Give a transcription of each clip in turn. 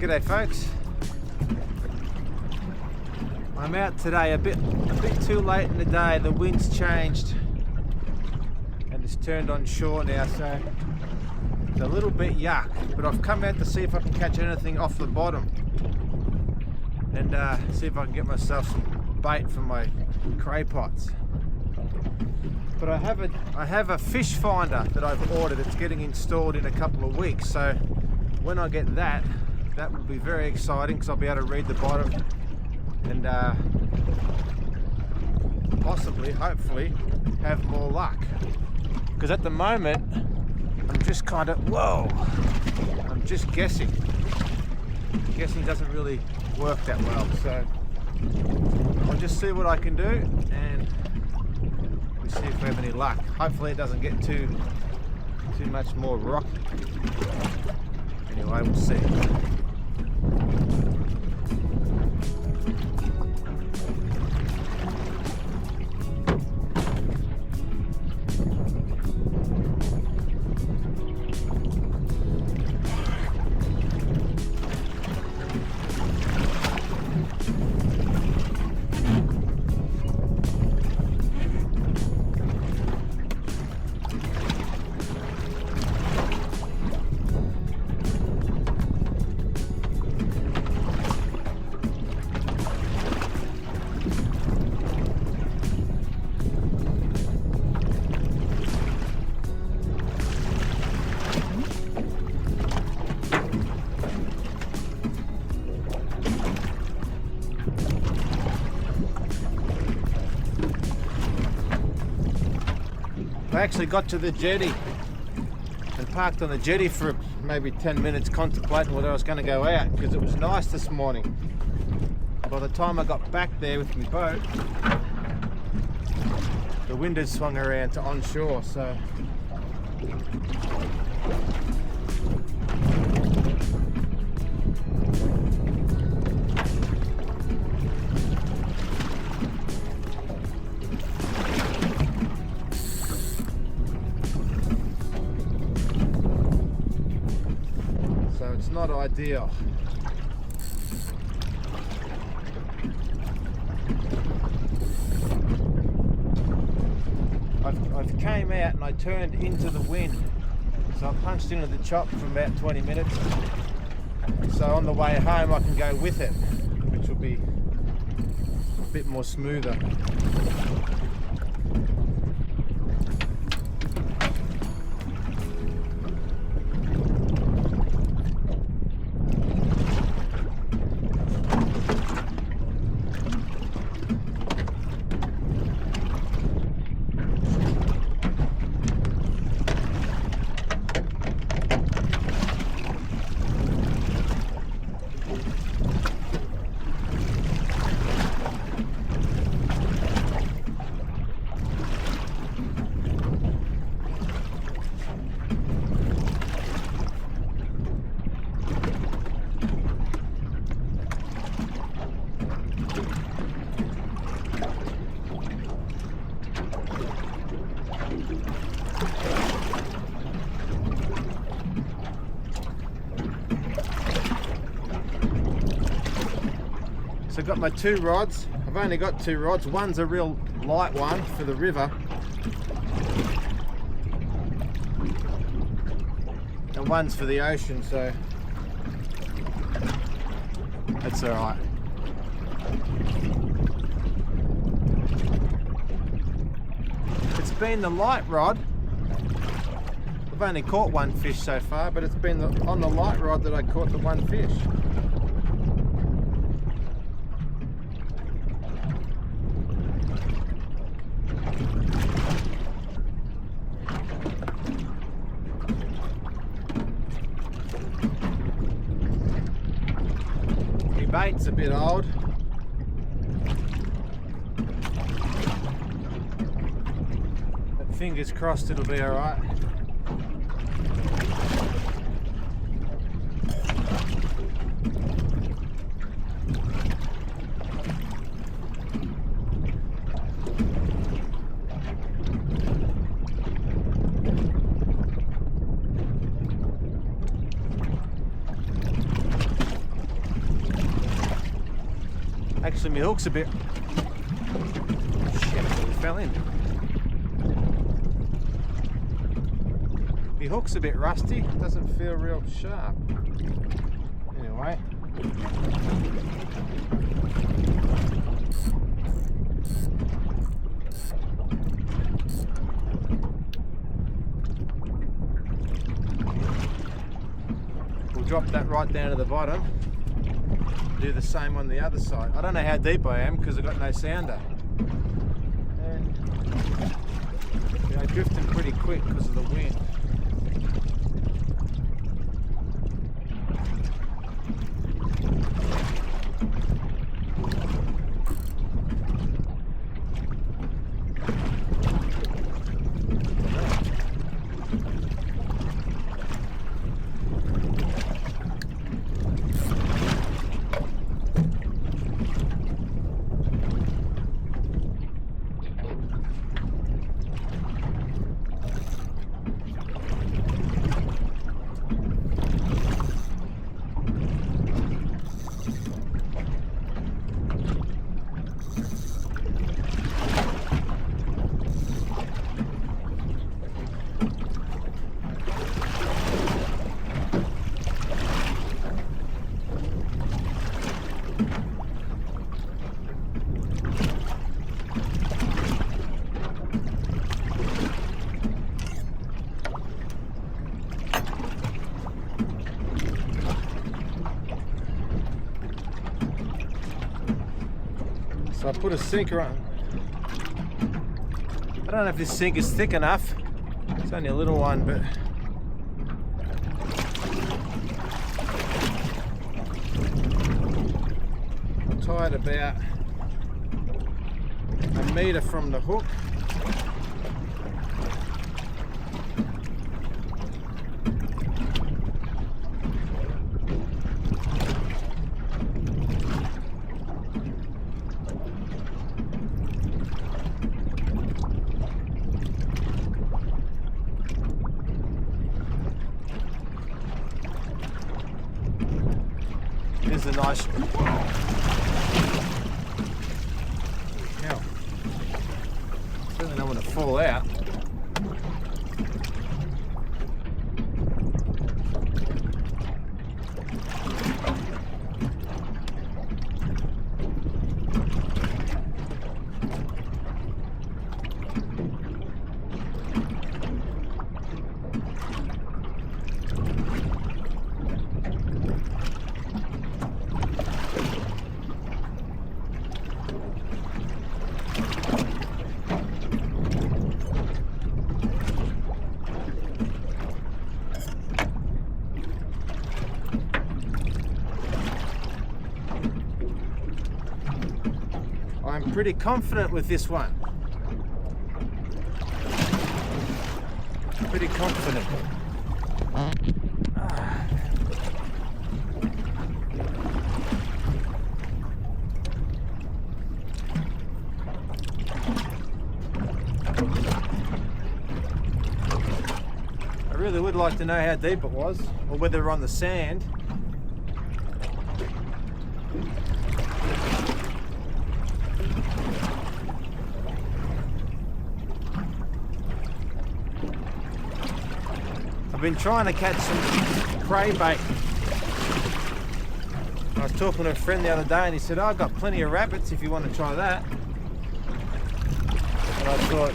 G'day folks. I'm out today a bit too late in the day. The wind's changed and it's turned on shore now, so it's a little bit yuck. But I've come out to see if I can catch anything off the bottom and see if I can get myself some bait from my cray pots. But I have a fish finder that I've ordered. It's getting installed in a couple of weeks, so when I get that will be very exciting because I'll be able to read the bottom and possibly, hopefully, have more luck. Because at the moment, I'm just kind of, I'm just guessing. Guessing doesn't really work that well, so I'll just see what I can do and we'll see if we have any luck. Hopefully it doesn't get too much more rocky. Anyway, we'll see. I actually got to the jetty and parked on the jetty for maybe 10 minutes contemplating whether I was going to go out because it was nice this morning. By the time I got back there with my boat, the wind had swung around to onshore, so it's not ideal. I've came out and I turned into the wind, so I punched into the chop for about 20 minutes, so on the way home I can go with it, which will be a bit more smoother. So I've got my two rods. I've only got two rods. One's a real light one for the river, and one's for the ocean, so that's all right. It's been the light rod. I've only caught one fish so far, but it's been on the light rod that I caught the one fish. Bait's a bit old. But fingers crossed it'll be alright. Actually, my hook's a bit... Shit, it fell in. My hook's a bit rusty, doesn't feel real sharp. Anyway. We'll drop that right down to the bottom. Do the same on the other side. I don't know how deep I am because I've got no sounder. And they're drifting pretty quick because of the wind. So I put a sinker on. I don't know if this sink is thick enough. It's only a little one, but I tied about 1 metre from the hook. Here's a nice... Hell. Certainly don't want to fall out. I'm pretty confident with this one. Pretty confident. I really would like to know how deep it was, or whether we're on the sand. I've been trying to catch some prey bait. I was talking to a friend the other day and he said, oh, I've got plenty of rabbits if you want to try that. And I thought,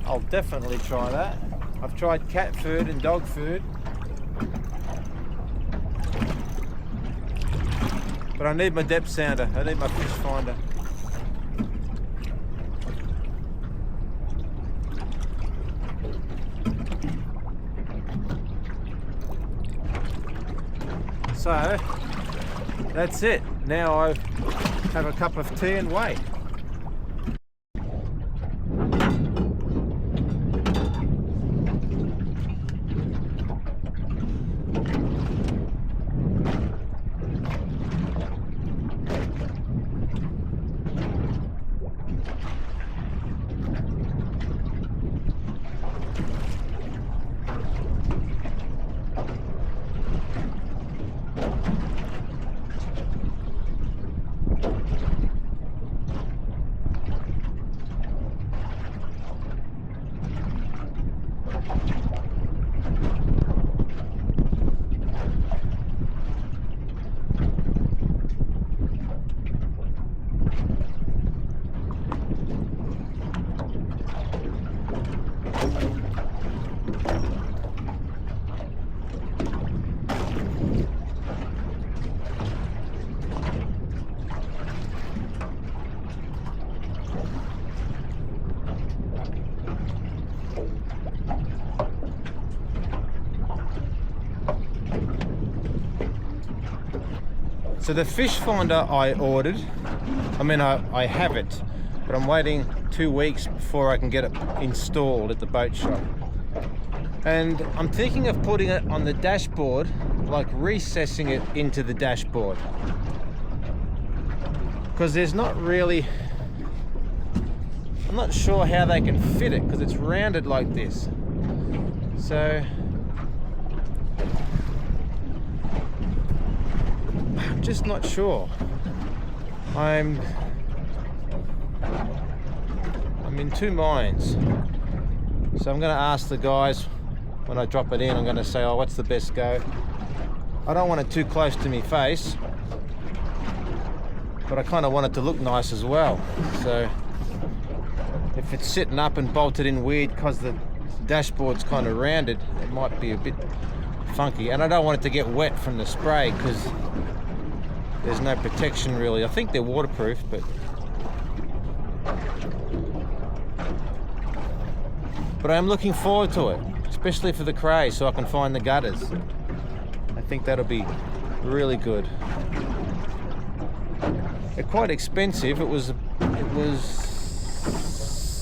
I'll definitely try that. I've tried cat food and dog food. But I need my depth sounder. I need my fish finder. So, that's it. Now I have a cup of tea and wait. So the fish finder I ordered, I have it, but I'm waiting 2 weeks before I can get it installed at the boat shop. And I'm thinking of putting it on the dashboard, like recessing it into the dashboard. Because there's not really, I'm not sure how they can fit it because it's rounded like this. So I'm just not sure. I'm in two minds. So I'm going to ask the guys when I drop it in. I'm going to say, oh, what's the best go? I don't want it too close to my face, but I kind of want it to look nice as well. So if it's sitting up and bolted in weird because the dashboard's kind of rounded, it might be a bit funky. And I don't want it to get wet from the spray because there's no protection really. I think they're waterproof, but I am looking forward to it, especially for the cray, so I can find the gutters. I think that'll be really good. They're quite expensive. It was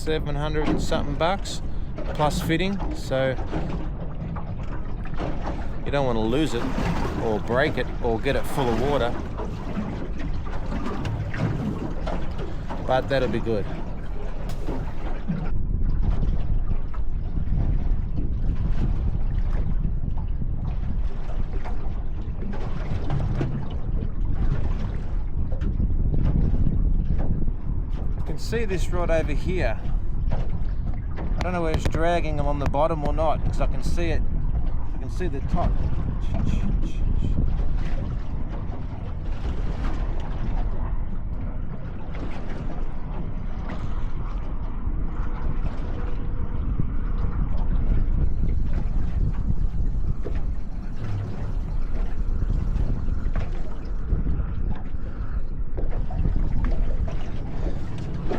700 and something bucks plus fitting, so you don't want to lose it or break it or get it full of water, but that'll be good. See this rod over here. I don't know where it's dragging them on the bottom or not, because I can see it. I can see the top.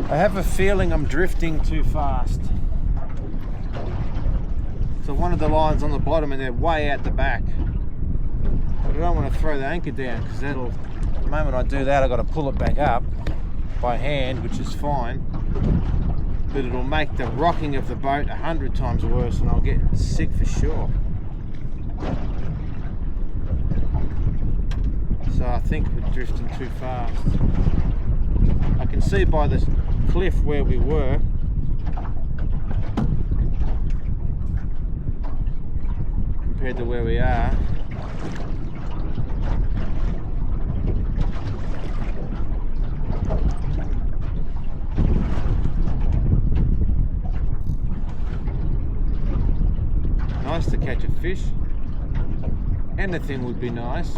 I have a feeling I'm drifting too fast. So one of the lines on the bottom and they're way out the back. But I don't want to throw the anchor down because the moment I do that I've got to pull it back up by hand, which is fine. But it'll make the rocking of the boat 100 times worse and I'll get sick for sure. So I think we're drifting too fast. I can see by the cliff where we were. Compared to where we are. Nice to catch a fish. Anything would be nice.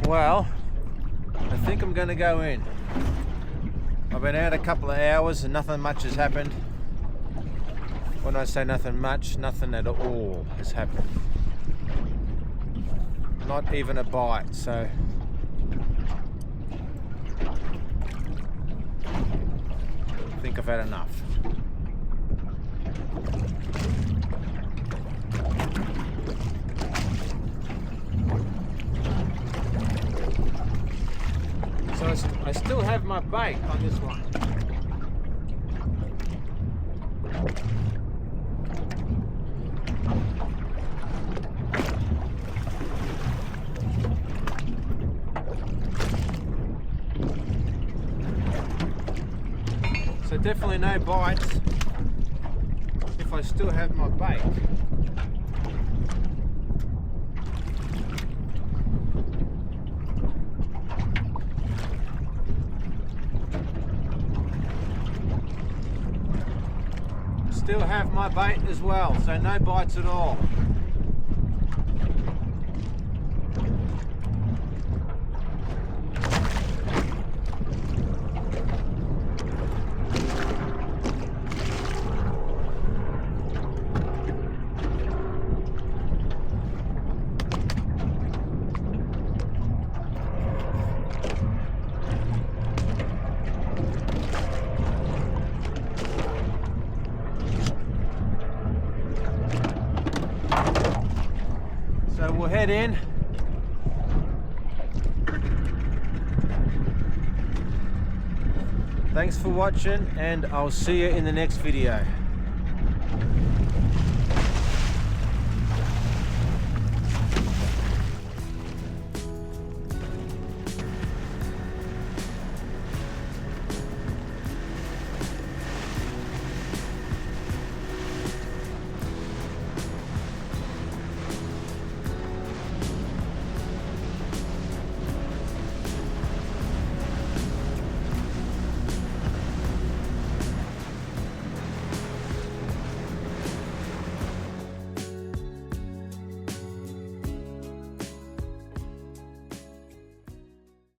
Well, I think I'm going to go in. I've been out a couple of hours and nothing much has happened. When I say nothing much, nothing at all has happened. Not even a bite, so think I've had enough. So I still have my bait on this one. So definitely no bites if I still have my bait. Still have my bait as well, so no bites at all. So we'll head in. Thanks for watching, and I'll see you in the next video.